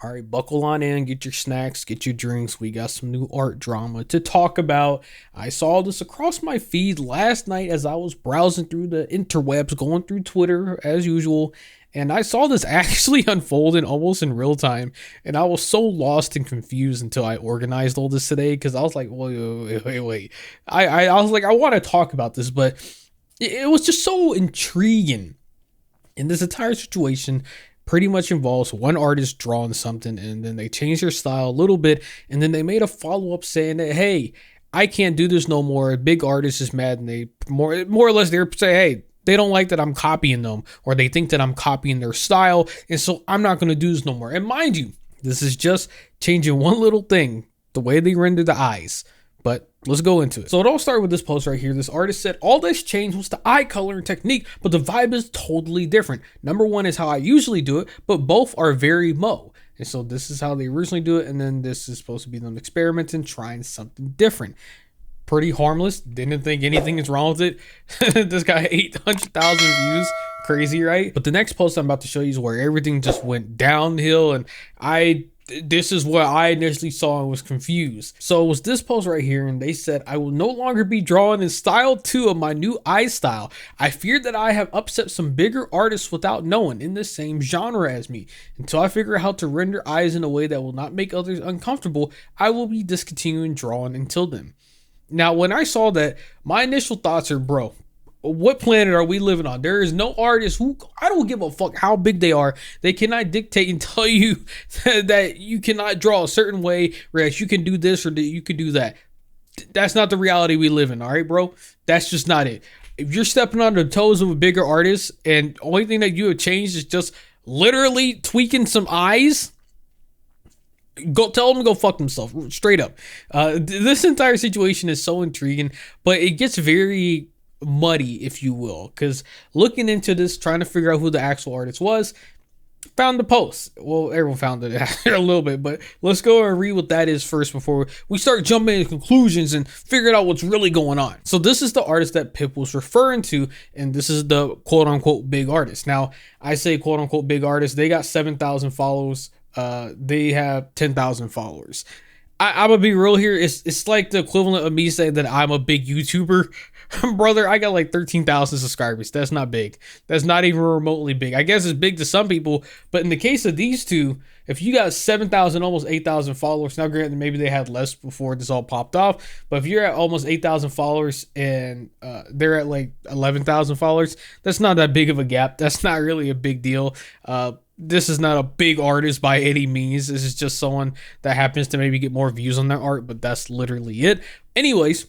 All right, buckle on in, get your snacks, get your drinks. We got some new art drama to talk about. I saw this across my feed last night as I was browsing through the interwebs, going through Twitter as usual, and I saw this actually unfolding almost in real time. And I was so lost and confused until I organized all this today because I was like, wait. I was like, I want to talk about this, but it was just so intriguing. In this entire situation, pretty much involves one artist drawing something and then they changed their style a little bit and then they made a follow-up saying that, hey, I can't do this no more. A big artist is mad and they more or less they're saying, hey, they don't like that I'm copying them or they think that I'm copying their style, and so I'm not going to do this no more. And mind you, this is just changing one little thing, the way they render the eyes. But let's go into it. So it all started with this post right here. This artist said, all that's changed was the eye color and technique, but the vibe is totally different. Number one is how I usually do it, but both are very Mo. And so this is how they originally do it. And then this is supposed to be them experimenting, trying something different. Pretty harmless. Didn't think anything is wrong with it. This guy 800,000 views. Crazy, right? But the next post I'm about to show you is where everything just went downhill, and this is what I initially saw and was confused. So it was this post right here, and they said, I will no longer be drawing in style 2 of my new eye style. I fear that I have upset some bigger artists without knowing in the same genre as me. Until I figure out how to render eyes in a way that will not make others uncomfortable, I will be discontinuing drawing until then. Now, when I saw that, my initial thoughts are, bro, what planet are we living on? There is no artist who, I don't give a fuck how big they are. They cannot dictate and tell you that you cannot draw a certain way, whereas you can do this or that you can do that. That's not the reality we live in, all right, bro? That's just not it. If you're stepping on the toes of a bigger artist and the only thing that you have changed is just literally tweaking some eyes, go tell them to go fuck themselves, straight up. This entire situation is so intriguing, but it gets very muddy, if you will, because looking into this, trying to figure out who the actual artist was, found the post. Well, everyone found it after a little bit, but let's go and read what that is first before we start jumping into conclusions and figuring out what's really going on. So this is the artist that Pip was referring to, and this is the quote unquote big artist. Now, I say quote unquote big artist, they got 7,000 followers. They have 10,000 followers. I'm gonna be real here. It's like the equivalent of me saying that I'm a big YouTuber. Brother, I got like 13,000 subscribers. That's not big. That's not even remotely big. I guess it's big to some people, but in the case of these two, if you got 7,000, almost 8,000 followers, now granted, maybe they had less before this all popped off, but if you're at almost 8,000 followers and they're at like 11,000 followers, that's not that big of a gap. That's not really a big deal. This is not a big artist by any means. This is just someone that happens to maybe get more views on their art, but that's literally it. Anyways,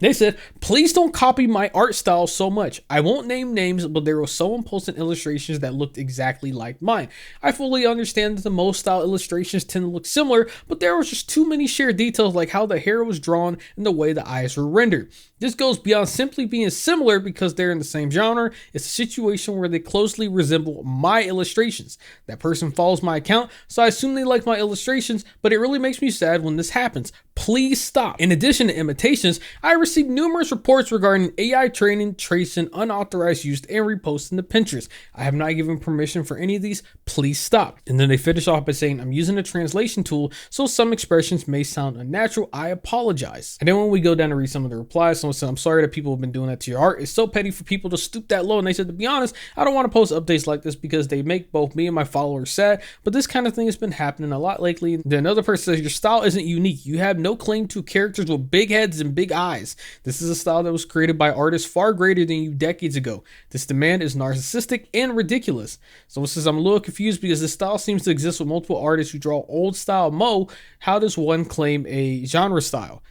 they said, please don't copy my art style so much. I won't name names, but there was someone posting illustrations that looked exactly like mine. I fully understand that the most style illustrations tend to look similar, but there was just too many shared details like how the hair was drawn and the way the eyes were rendered. This goes beyond simply being similar because they're in the same genre. It's a situation where they closely resemble my illustrations. That person follows my account, so I assume they like my illustrations, but it really makes me sad when this happens. Please stop. In addition to imitations, I received numerous reports regarding AI training, tracing, unauthorized use, and reposting to Pinterest. I have not given permission for any of these. Please stop. And then they finish off by saying, I'm using a translation tool, so some expressions may sound unnatural. I apologize. And then when we go down to read some of the replies, someone said, I'm sorry that people have been doing that to your art. It's so petty for people to stoop that low. And they said, to be honest, I don't want to post updates like this because they make both me and my followers sad, but this kind of thing has been happening a lot lately. Then another person says, your style isn't unique. You have no claim to characters with big heads and big eyes. This is a style that was created by artists far greater than you decades ago. This demand is narcissistic and ridiculous. So it says, I'm a little confused because this style seems to exist with multiple artists who draw old style Mo. How does one claim a genre style?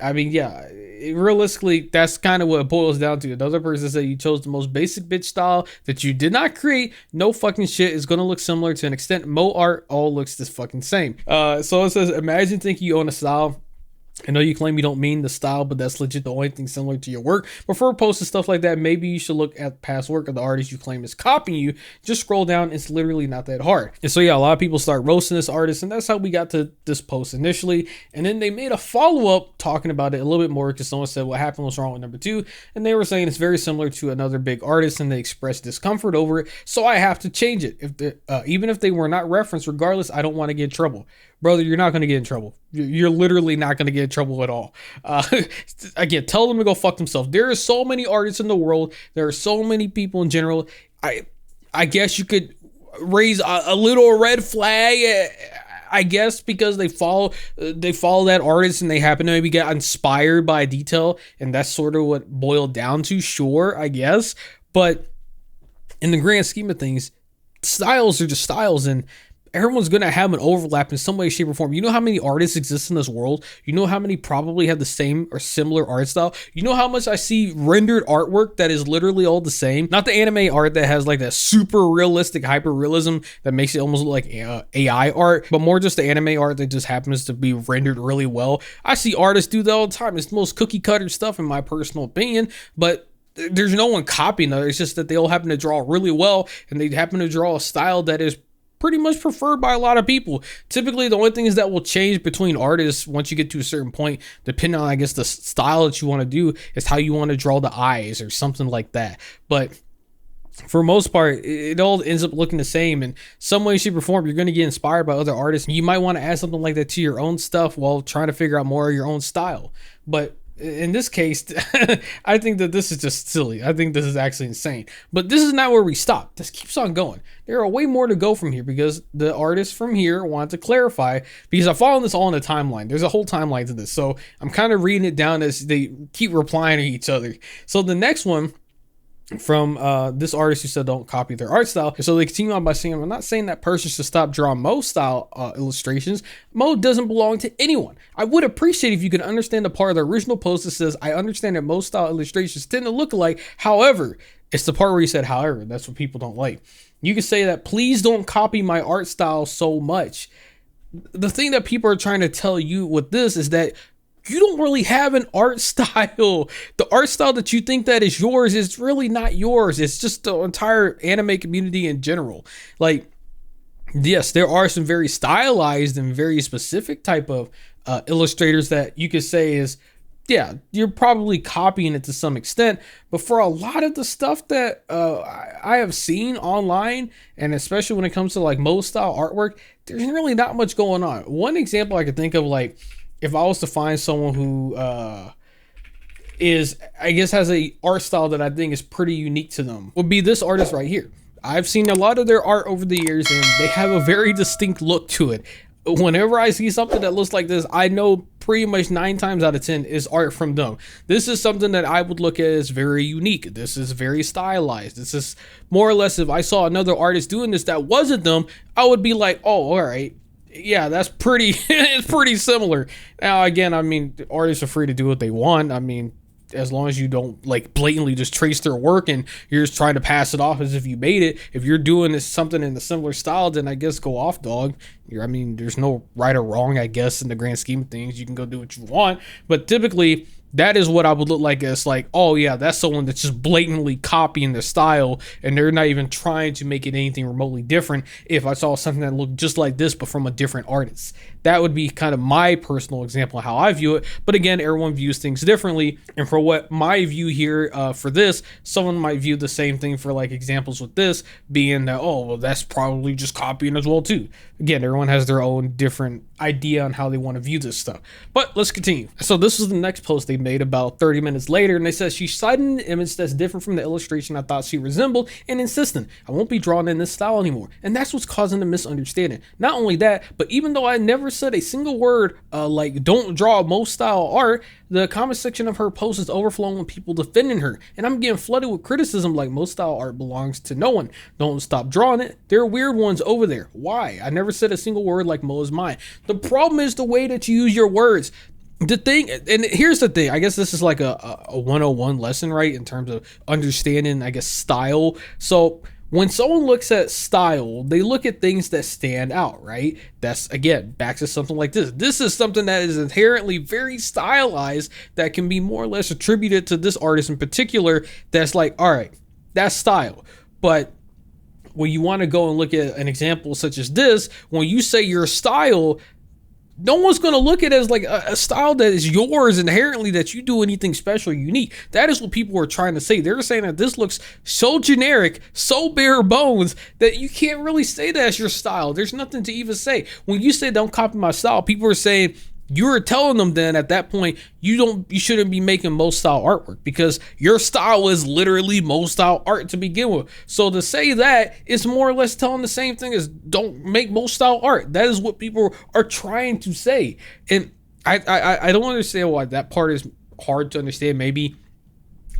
Realistically, that's kind of what it boils down to. Another person said you chose the most basic bitch style that you did not create. No fucking shit is going to look similar to an extent. Mo art all looks this fucking same. So it says, imagine thinking you own a style I know you claim you don't mean the style, but that's legit the only thing similar to your work. Before posting stuff like that, maybe you should look at past work of the artist you claim is copying you. Just scroll down. It's literally not that hard. And so, yeah, a lot of people start roasting this artist, and that's how we got to this post initially. And then they made a follow-up talking about it a little bit more because someone said what happened was wrong with number 2. And they were saying it's very similar to another big artist, and they expressed discomfort over it. So I have to change it. Even if they were not referenced, regardless, I don't want to get in trouble. Brother, you're not going to get in trouble. You're literally not going to get in trouble at all. Again, tell them to go fuck themselves. There are so many artists in the world. There are so many people in general. I guess you could raise a little red flag, I guess, because they follow that artist and they happen to maybe get inspired by a detail, and that's sort of what boiled down to. Sure, I guess. But in the grand scheme of things, styles are just styles, and everyone's going to have an overlap in some way, shape, or form. You know how many artists exist in this world? You know how many probably have the same or similar art style? You know how much I see rendered artwork that is literally all the same? Not the anime art that has like that super realistic hyper realism that makes it almost look like AI art, but more just the anime art that just happens to be rendered really well. I see artists do that all the time. It's the most cookie cutter stuff in my personal opinion, but there's no one copying it. It's just that they all happen to draw really well, and they happen to draw a style that is pretty much preferred by a lot of people. Typically, the only thing is that will change between artists once you get to a certain point, depending on, I guess, the style that you want to do, is how you want to draw the eyes or something like that. But for most part, it all ends up looking the same. In some way, shape, or form, you're going to get inspired by other artists. You might want to add something like that to your own stuff while trying to figure out more of your own style. But in this case, I think that this is just silly. I think this is actually insane. But this is not where we stop. This keeps on going. There are way more to go from here because the artist from here wanted to clarify, because I follow this all in the timeline. There's a whole timeline to this. So I'm kind of reading it down as they keep replying to each other. So the next one from this artist who said don't copy their art style. So they continue on by saying, I'm not saying that person should stop drawing Mo style illustrations. Mo doesn't belong to anyone. I would appreciate if you could understand the part of the original post that says, I understand that Mo style illustrations tend to look alike. However, it's the part where he said, however, that's what people don't like. You can say that, please don't copy my art style so much. The thing that people are trying to tell you with this is that you don't really have an art style. The art style that you think that is yours is really not yours. It's just the entire anime community in general. Like, yes, there are some very stylized and very specific type of illustrators that you could say is, yeah, you're probably copying it to some extent. But for a lot of the stuff that I have seen online, and especially when it comes to like Mo style artwork, there's really not much going on. One example I could think of, like, if I was to find someone who is, I guess, has a art style that I think is pretty unique to them, would be this artist right here. I've seen a lot of their art over the years, and they have a very distinct look to it. Whenever I see something that looks like this, I know pretty much 9 times out of 10 is art from them. This is something that I would look at as very unique. This is very stylized. This is more or less, if I saw another artist doing this that wasn't them, I would be like, oh, all right. Yeah, that's pretty, it's pretty similar. Now, again, I mean, artists are free to do what they want. I mean, as long as you don't like blatantly just trace their work and you're just trying to pass it off as if you made it. If you're doing this something in a similar style, then I guess go off, dog. I mean, there's no right or wrong, I guess, in the grand scheme of things. You can go do what you want. But typically, that is what I would look like as like, oh yeah, that's someone that's just blatantly copying their style and they're not even trying to make it anything remotely different. If I saw something that looked just like this but from a different artist, that would be kind of my personal example of how I view it. But again, everyone views things differently, and for what my view here for this, someone might view the same thing for like examples with this being that, oh well, that's probably just copying as well too. Again, everyone has their own different idea on how they want to view this stuff. But let's continue. So this was the next post they made about 30 minutes later, and they said she cited an image that's different from the illustration I thought she resembled and insistent I won't be drawn in this style anymore, and that's what's causing the misunderstanding. Not only that, but even though I never said a single word like don't draw Mo style art, the comment section of her post is overflowing with people defending her, and I'm getting flooded with criticism like Mo style art belongs to no one. Don't stop drawing it. There are weird ones over there. Why? I never said a single word like Mo is mine. The problem is the way that you use your words. The thing, and here's the thing, I guess this is like a 101 lesson, right, in terms of understanding, I guess, style. So When someone looks at style, they look at things that stand out, right? That's again back to something like this. This is something that is inherently very stylized that can be more or less attributed to this artist in particular. That's like, all right, that's style. But when you want to go and look at an example such as this, when you say your style, no one's going to look at it as like a style that is yours inherently, that you do anything special or unique. That is what people are trying to say. They're saying that this looks so generic, so bare bones, that you can't really say that's your style. There's nothing to even say. When you say don't copy my style, people are saying, you're telling them then at that point you shouldn't be making Mo style artwork, because your style is literally Mo style art to begin with. So to say that is more or less telling the same thing as don't make Mo style art. That is what people are trying to say. And I don't understand why that part is hard to understand. Maybe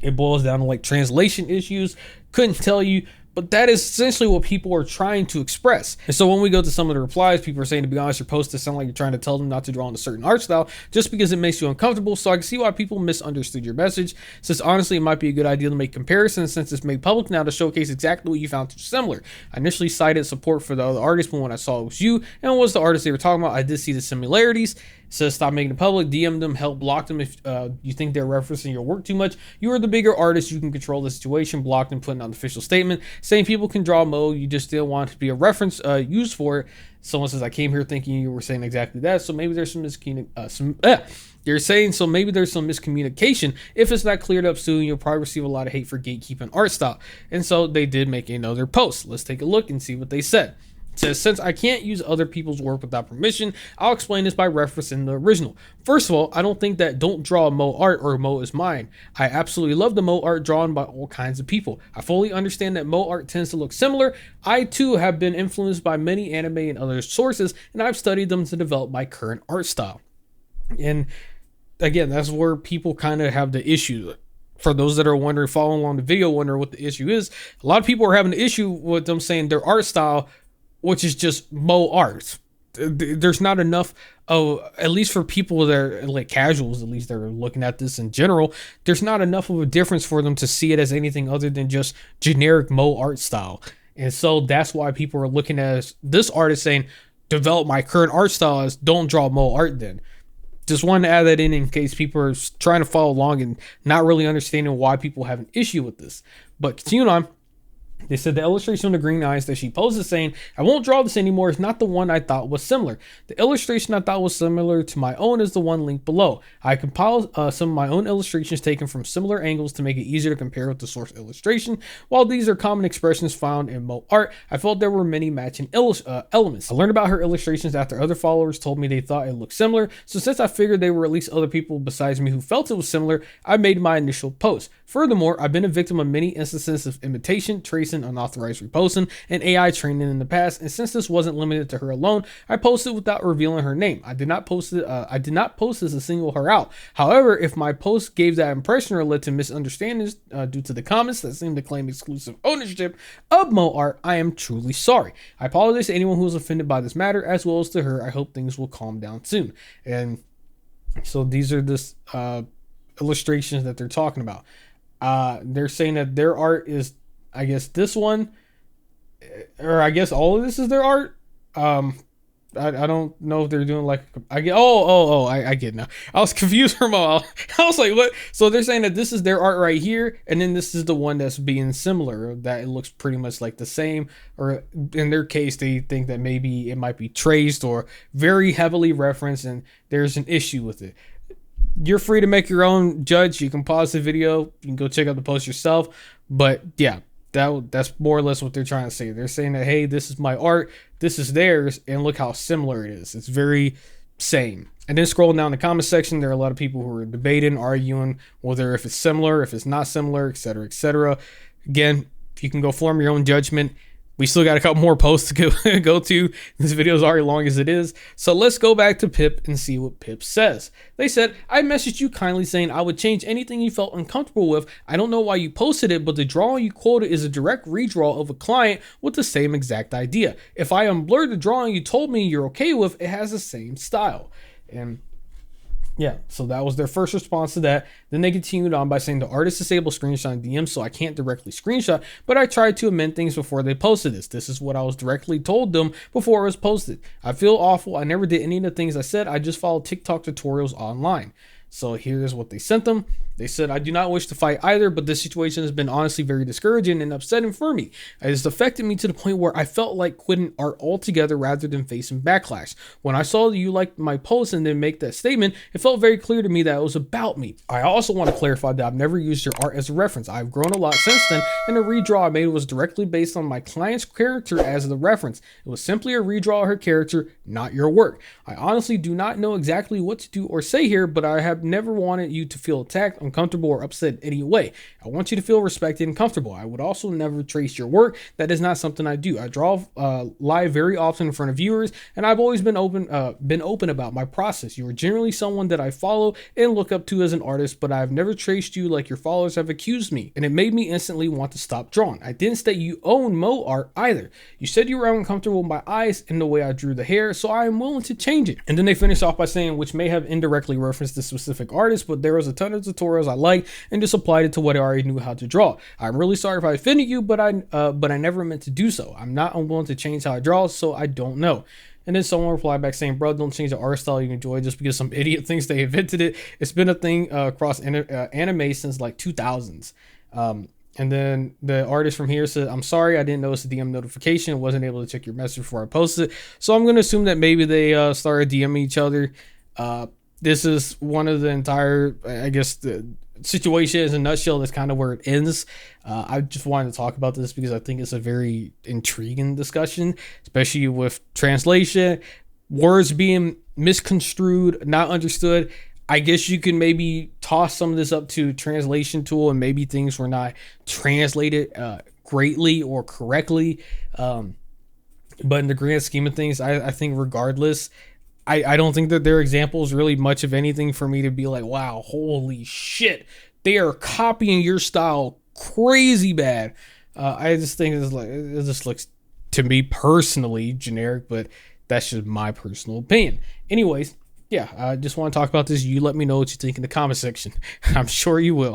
it boils down to like translation issues. Couldn't tell you. But that is essentially what people are trying to express. And so when we go to some of the replies, people are saying, to be honest, your posts sound like you're trying to tell them not to draw in a certain art style just because it makes you uncomfortable. So I can see why people misunderstood your message. Since honestly, it might be a good idea to make comparisons since it's made public now to showcase exactly what you found too similar. I initially cited support for the other artist, but when I saw it was you and it was the artist they were talking about, I did see the similarities. Says stop making it public, DM them, help block them if you think they're referencing your work too much. You are the bigger artist, you can control the situation. Block them, putting out an official statement saying people can draw Mo, you just didn't want to be a reference used for it. Someone says I came here thinking you were saying exactly that, so maybe there's some they're saying so maybe there's some miscommunication. If it's not cleared up soon, you'll probably receive a lot of hate for gatekeeping art style. And so they did make another post. Let's take a look and see what they said. It says, since I can't use other people's work without permission, I'll explain this by referencing the original. First of all, I don't think that don't draw Mo art or Mo is mine. I absolutely love the Mo art drawn by all kinds of people. I fully understand that Mo art tends to look similar. I too have been influenced by many anime and other sources, and I've studied them to develop my current art style. And again, that's where people kind of have the issue. For those that are wondering, following along the video, wondering what the issue is, a lot of people are having an issue with them saying their art style, which is just Mo art. There's not enough of, at least for people that are like casuals, at least they're looking at this in general, there's not enough of a difference for them to see it as anything other than just generic Mo art style. And so that's why people are looking at this artist saying, develop my current art style as don't draw Mo art then. Just wanted to add that in case people are trying to follow along and not really understanding why people have an issue with this. But continuing on, they said the illustration of the green eyes that she posted saying, I won't draw this anymore, is not the one I thought was similar. The illustration I thought was similar to my own is the one linked below. I compiled some of my own illustrations taken from similar angles to make it easier to compare with the source illustration. While these are common expressions found in Mo art, I felt there were many matching elements. I learned about her illustrations after other followers told me they thought it looked similar, so since I figured they were at least other people besides me who felt it was similar, I made my initial post. Furthermore, I've been a victim of many instances of imitation, tracing, unauthorized reposting, and AI training in the past, and since this wasn't limited to her alone, I posted without revealing her name. I did not post this to single her out. However, if my post gave that impression or led to misunderstandings due to the comments that seemed to claim exclusive ownership of Mo art, I am truly sorry. I apologize to anyone who was offended by this matter, as well as to her. I hope things will calm down soon. And so these are this illustrations that they're talking about. They're saying that their art is, I guess this one, or I guess all of this is their art. I don't know if they're doing like, I get, I get now. I was confused for a moment. I was like, what? So they're saying that this is their art right here, and then this is the one that's being similar, that it looks pretty much like the same, or in their case, they think that maybe it might be traced or very heavily referenced, and there's an issue with it. You're free to make your own judge. You can pause the video. You can go check out the post yourself. But yeah, that's more or less what they're trying to say. They're saying that, hey, this is my art. This is theirs. And look how similar it is. It's very same. And then scrolling down the comment section, there are a lot of people who are debating, arguing whether if it's similar, if it's not similar, etc., etc. Again, you can go form your own judgment. We still got a couple more posts to go to. This video is already long as it is. So let's go back to Pip and see what Pip says. They said, I messaged you kindly saying I would change anything you felt uncomfortable with. I don't know why you posted it, but the drawing you quoted is a direct redraw of a client with the same exact idea. If I unblurred the drawing you told me you're okay with, it has the same style. And Yeah, so that was their first response to that. Then they continued on by saying the artist disabled screenshot in DM, so I can't directly screenshot, but I tried to amend things before they posted this. This is what I was directly told them before it was posted. I feel awful. I never did any of the things I said. I just followed TikTok tutorials online. So here's what they sent them. They said, I do not wish to fight either, but this situation has been honestly very discouraging and upsetting for me. It has affected me to the point where I felt like quitting art altogether rather than facing backlash. When I saw that you liked my post and then make that statement, it felt very clear to me that it was about me. I also want to clarify that I've never used your art as a reference. I've grown a lot since then, and the redraw I made was directly based on my client's character as the reference. It was simply a redraw of her character, not your work. I honestly do not know exactly what to do or say here, but I have never wanted you to feel attacked, uncomfortable, or upset in any way. I want you to feel respected and comfortable. I would also never trace your work. That is not something I do. I draw live very often in front of viewers, and I've always been open about my process. You are generally someone that I follow and look up to as an artist, but I've never traced you like your followers have accused me, and it made me instantly want to stop drawing. I didn't state you own Mo art either. You said you were uncomfortable with my eyes and the way I drew the hair, so I am willing to change it. And then they finish off by saying, which may have indirectly referenced the specific artist, but there was a ton of tutorials I liked and just applied it to what I already knew how to draw. I'm really sorry if I offended you, but I never meant to do so. I'm not unwilling to change how I draw, so I don't know. And then someone replied back saying, bro, don't change the art style you enjoy just because some idiot thinks they invented it. It's been a thing across anime since like 2000s. And then the artist from here said, I'm sorry, I didn't notice the DM notification. Wasn't able to check your message before I posted it. So I'm going to assume that maybe they started DMing each other. This is one of the entire, I guess, the situation is a nutshell. That's kind of where it ends. I just wanted to talk about this because I think it's a very intriguing discussion, especially with translation, words being misconstrued, not understood. I guess you can maybe toss some of this up to translation tool and maybe things were not translated greatly or correctly. But in the grand scheme of things, I think regardless, I don't think that their examples really much of anything for me to be like, wow, holy shit, they are copying your style crazy bad. I just think it's like, it just looks to me personally generic, but that's just my personal opinion. Anyways, yeah, I just want to talk about this. You let me know what you think in the comment section. I'm sure you will.